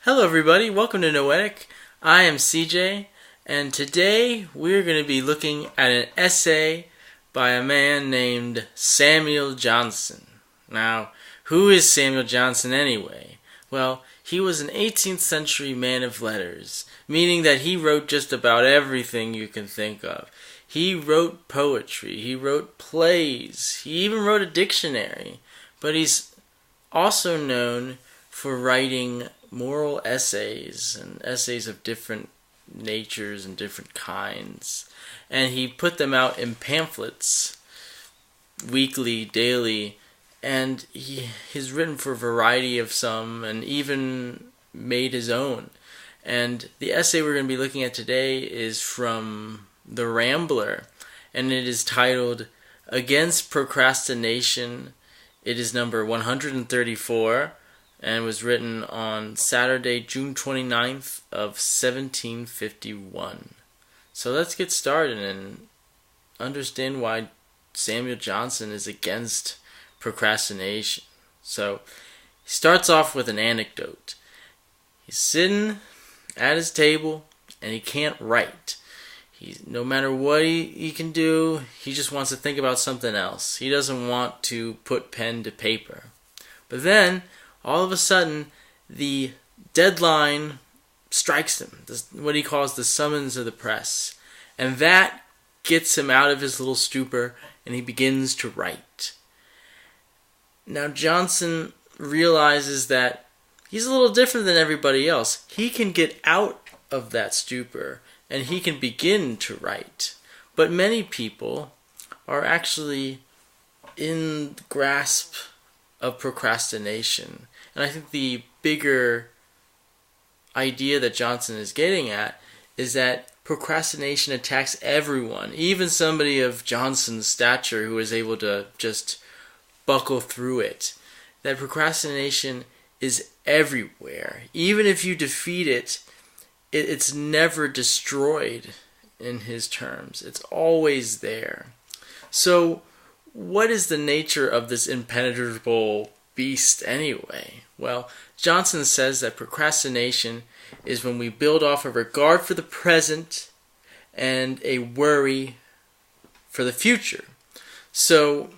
Hello everybody, welcome to Noetic. I am CJ, and today we're going to be looking at an essay by a man named Samuel Johnson. Now, who is Samuel Johnson anyway? Well, he was an 18th century man of letters, meaning that he wrote just about everything you can think of. He wrote poetry, he wrote plays, he even wrote a dictionary, but he's also known for writing moral essays and essays of different natures and different kinds. And he put them out in pamphlets, weekly, daily, and he's written for a variety of some and even made his own. And the essay we're going to be looking at today is from The Rambler, and it is titled Against Procrastination. It is number 134. And was written on Saturday, June 29th of 1751. So let's get started and understand why Samuel Johnson is against procrastination. So he starts off with an anecdote. He's sitting at his table and he can't write. No matter what he can do, he just wants to think about something else. He doesn't want to put pen to paper. But then all of a sudden, the deadline strikes him, what he calls the summons of the press. And that gets him out of his little stupor, and he begins to write. Now, Johnson realizes that he's a little different than everybody else. He can get out of that stupor, and he can begin to write. But many people are actually in the grasp of procrastination. And I think the bigger idea that Johnson is getting at is that procrastination attacks everyone, even somebody of Johnson's stature who is able to just buckle through it. That procrastination is everywhere. Even if you defeat it, it's never destroyed in his terms. It's always there. So, what is the nature of this impenetrable beast anyway? Well, Johnson says that procrastination is when we build off a regard for the present and a worry for the future. So,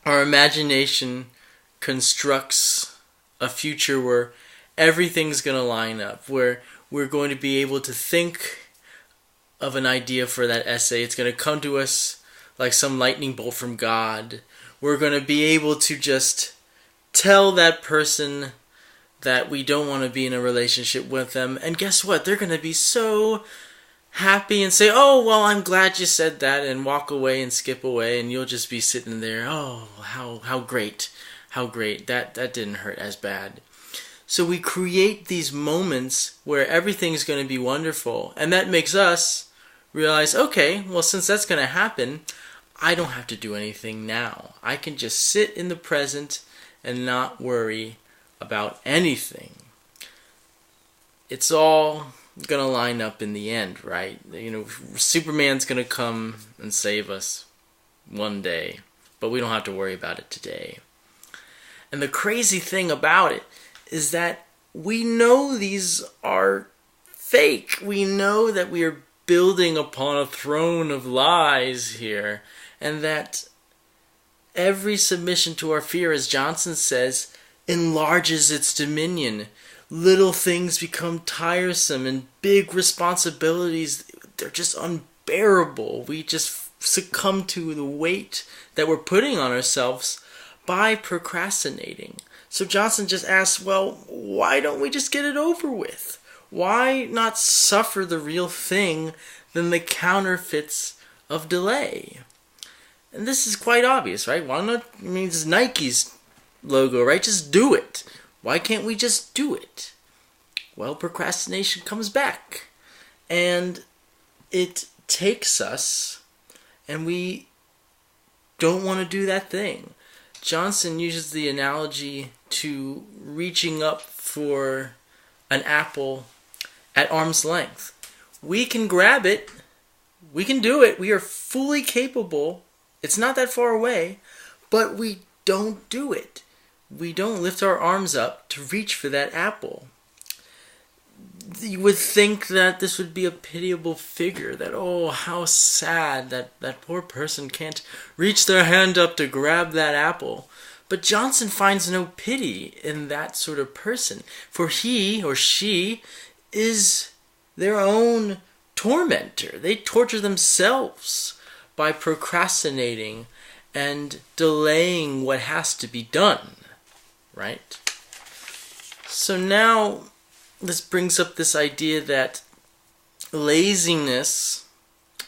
our imagination constructs a future where everything's going to line up, where we're going to be able to think of an idea for that essay. It's going to come to us like some lightning bolt from God. We're going to be able to just tell that person that we don't want to be in a relationship with them. And guess what? They're going to be so happy and say, "Oh, well, I'm glad you said that," and walk away and skip away. And you'll just be sitting there, "Oh, how great. How great. That didn't hurt as bad." So we create these moments where everything's going to be wonderful. And that makes us realize, okay, well, since that's going to happen, I don't have to do anything now. I can just sit in the present and not worry about anything. It's all going to line up in the end, right? Superman's going to come and save us one day, but we don't have to worry about it today. And the crazy thing about it is that we know these are fake. We know that we are building upon a throne of lies here, and that every submission to our fear, as Johnson says, enlarges its dominion. Little things become tiresome, and big responsibilities, they're just unbearable. We just succumb to the weight that we're putting on ourselves by procrastinating. So Johnson just asks, well, why don't we just get it over with? Why not suffer the real thing than the counterfeits of delay? And this is quite obvious, right? Why not? I mean, it's Nike's logo, right? Just do it. Why can't we just do it? Well, procrastination comes back. And it takes us, and we don't want to do that thing. Johnson uses the analogy to reaching up for an apple at arm's length. We can grab it. We can do it. We are fully capable. It's not that far away, but we don't do it. We don't lift our arms up to reach for that apple. you would think that this would be a pitiable figure, that, oh, how sad that poor person can't reach their hand up to grab that apple. But Johnson finds no pity in that sort of person, for he or she is their own tormentor. They torture themselves by procrastinating and delaying what has to be done, right? So now this brings up this idea that laziness,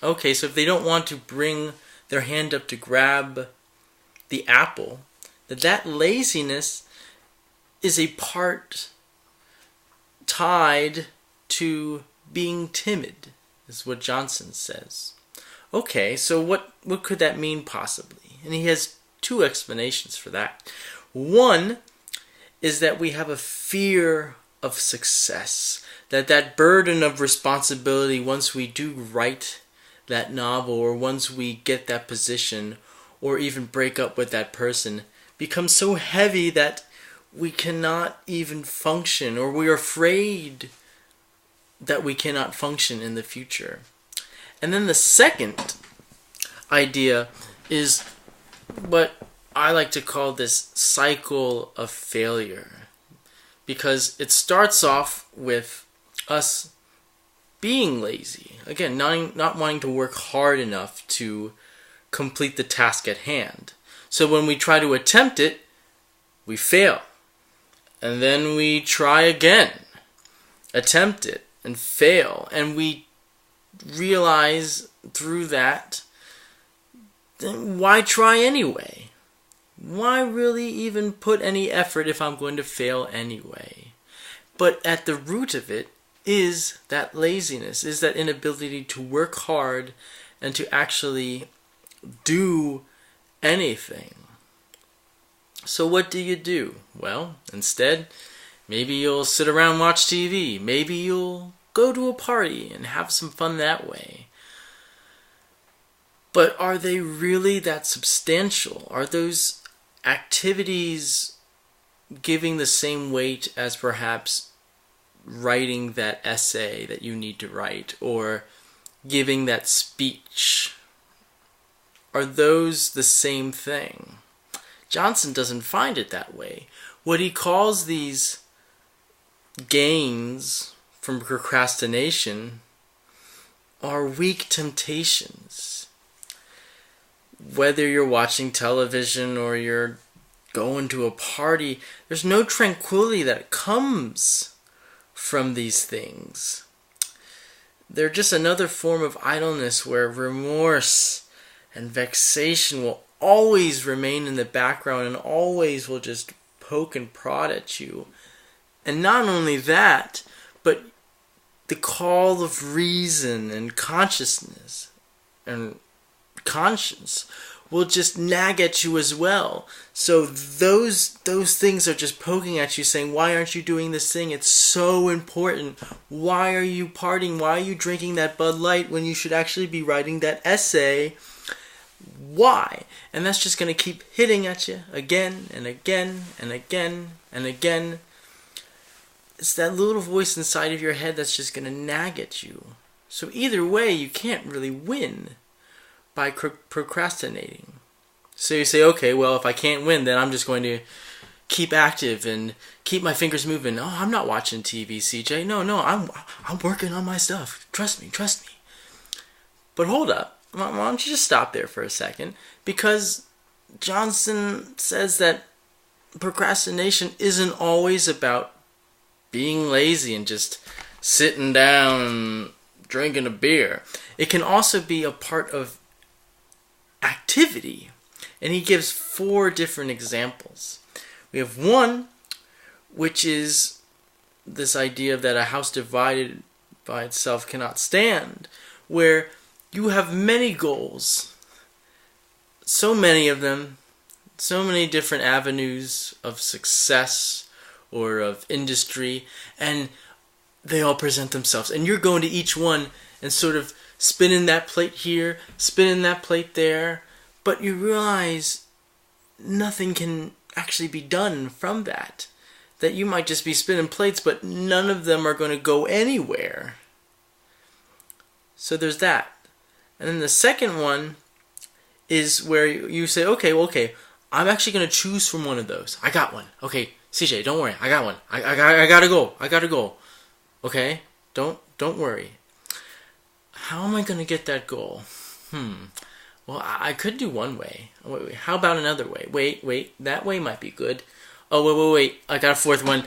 okay, so if they don't want to bring their hand up to grab the apple, that laziness is a part tied to being timid, is what Johnson says. Okay, so what could that mean possibly? And he has two explanations for that. One is that we have a fear of success, that burden of responsibility once we do write that novel, or once we get that position, or even break up with that person, becomes so heavy that we cannot even function, or we're afraid that we cannot function in the future. And then the second idea is what I like to call this cycle of failure, because it starts off with us being lazy. Again, not wanting to work hard enough to complete the task at hand. So when we try to attempt it, we fail. And then we try again, attempt it, and fail. And we realize through that, then why try anyway? Why really even put any effort if I'm going to fail anyway? But at the root of it is that laziness, is that inability to work hard and to actually do anything. So what do? Well, instead, maybe you'll sit around and watch TV. Maybe you'll go to a party and have some fun that way. But are they really that substantial? Are those activities giving the same weight as perhaps writing that essay that you need to write, or giving that speech? Are those the same thing? Johnson doesn't find it that way. What he calls these gains from procrastination are weak temptations. Whether you're watching television or you're going to a party, there's no tranquility that comes from these things. They're just another form of idleness where remorse and vexation will always remain in the background and always will just poke and prod at you. And not only that, but the call of reason and consciousness and conscience will just nag at you as well. So those things are just poking at you, saying, why aren't you doing this thing? It's so important. Why are you partying? Why are you drinking that Bud Light when you should actually be writing that essay? Why? And that's just going to keep hitting at you again and again and again and again. It's that little voice inside of your head that's just going to nag at you. So either way, you can't really win by procrastinating. So you say, okay, well, if I can't win, then I'm just going to keep active and keep my fingers moving. Oh, I'm not watching TV, CJ. No, I'm working on my stuff. Trust me. But hold up. Why don't you just stop there for a second? Because Johnson says that procrastination isn't always about being lazy and just sitting down and drinking a beer. It can also be a part of activity. And he gives 4 different examples. We have one, which is this idea that a house divided by itself cannot stand, where you have many goals, so many of them, so many different avenues of success or of industry, and they all present themselves. And you're going to each one and sort of spinning that plate here, spinning that plate there, but you realize nothing can actually be done from that. that you might just be spinning plates, but none of them are going to go anywhere. So there's that. And then the second one is where you say, okay, I'm actually going to choose from one of those. I got one. Okay, CJ, don't worry. I got one. I gotta go. Okay? Don't worry. How am I going to get that goal? Well, I could do one way. Wait. How about another way? Wait. That way might be good. Oh, wait. I got a fourth one.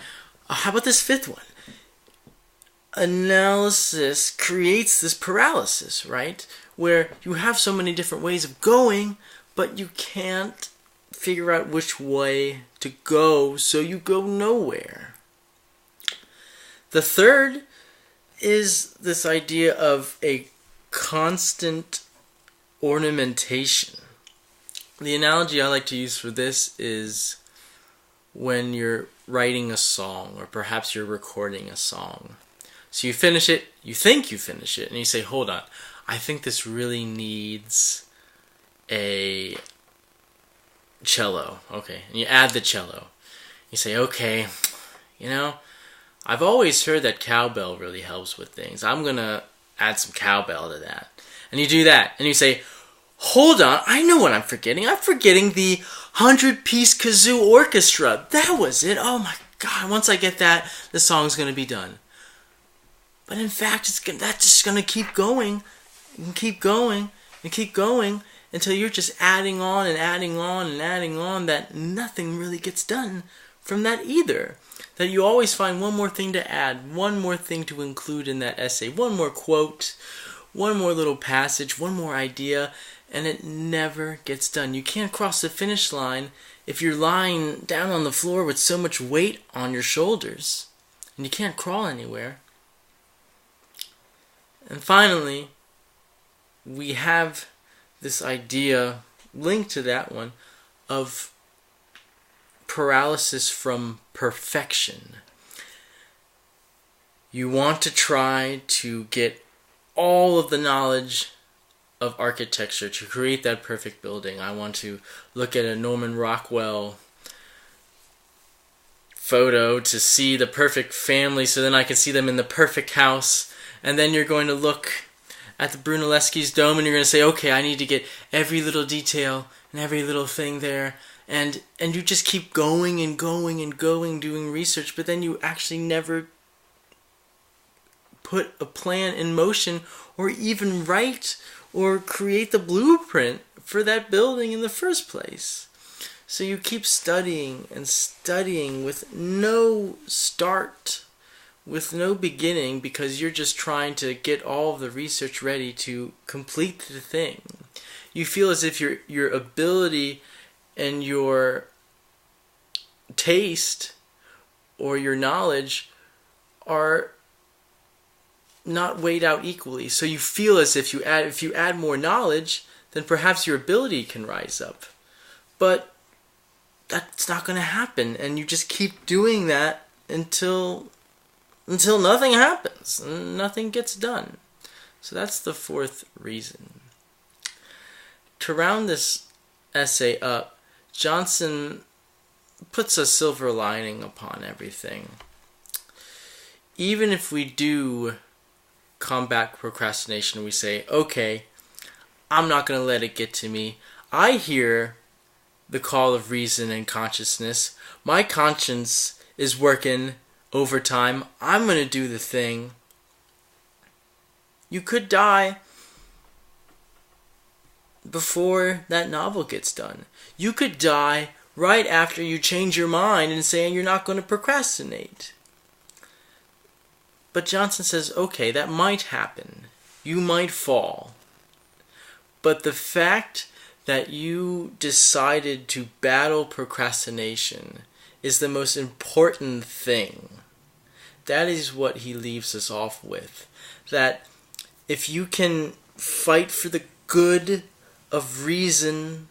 How about this fifth one? Analysis creates this paralysis, right? Where you have so many different ways of going, but you can't figure out which way to go, so you go nowhere. The third is this idea of a constant ornamentation. The analogy I like to use for this is when you're writing a song, or perhaps you're recording a song. So you finish it, you think you finish it, and you say, hold on, I think this really needs a cello. Okay, and you add the cello. You say, okay, I've always heard that cowbell really helps with things. I'm going to add some cowbell to that. And you do that, and you say, hold on, I know what I'm forgetting. I'm forgetting the 100-piece kazoo orchestra. That was it. Oh my God, once I get that, the song's going to be done. But in fact, that's just going to keep going and keep going and keep going until you're just adding on and adding on and adding on, that nothing really gets done from that either. That you always find one more thing to add, one more thing to include in that essay, one more quote, one more little passage, one more idea, and it never gets done. You can't cross the finish line if you're lying down on the floor with so much weight on your shoulders, and you can't crawl anywhere. And finally, we have this idea linked to that one of paralysis from perfection. You want to try to get all of the knowledge of architecture to create that perfect building. I want to look at a Norman Rockwell photo to see the perfect family so then I can see them in the perfect house. And then you're going to look at the Brunelleschi's dome and you're going to say, okay, I need to get every little detail and every little thing there. And you just keep going and going and going doing research, but then you actually never put a plan in motion or even write or create the blueprint for that building in the first place. So you keep studying and studying with no start, with no beginning, because you're just trying to get all of the research ready to complete the thing. You feel as if your ability and your taste or your knowledge are not weighed out equally. So you feel as if you add more knowledge, then perhaps your ability can rise up. But that's not going to happen, and you just keep doing that until nothing happens, and nothing gets done. So that's the fourth reason. To round this essay up, Johnson puts a silver lining upon everything. Even if we do combat procrastination, we say, okay, I'm not going to let it get to me. I hear the call of reason and consciousness. My conscience is working overtime. I'm going to do the thing. You could die before that novel gets done. You could die right after you change your mind and say you're not going to procrastinate. But Johnson says, okay, that might happen. You might fall. But the fact that you decided to battle procrastination is the most important thing. That is what he leaves us off with. That if you can fight for the good of reason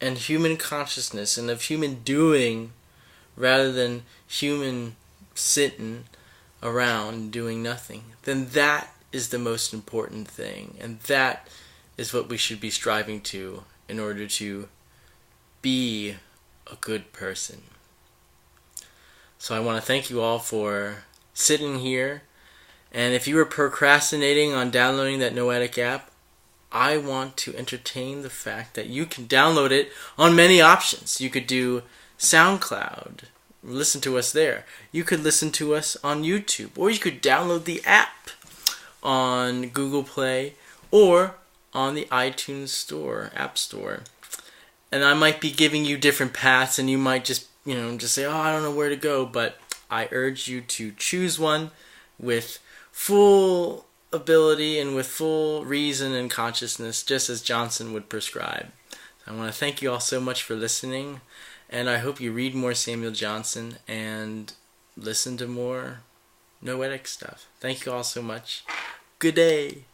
and human consciousness and of human doing rather than human sitting around doing nothing, then that is the most important thing. And that is what we should be striving to in order to be a good person. So I want to thank you all for sitting here. And if you were procrastinating on downloading that Noetic app, I want to entertain the fact that you can download it on many options. You could do SoundCloud, listen to us there. You could listen to us on YouTube, or you could download the app on Google Play or on the iTunes Store, App Store. And I might be giving you different paths, and you might just say, oh, I don't know where to go, but I urge you to choose one with full ability and with full reason and consciousness, just as Johnson would prescribe. I want to thank you all so much for listening, and I hope you read more Samuel Johnson and listen to more Noetic stuff. Thank you all so much. Good day.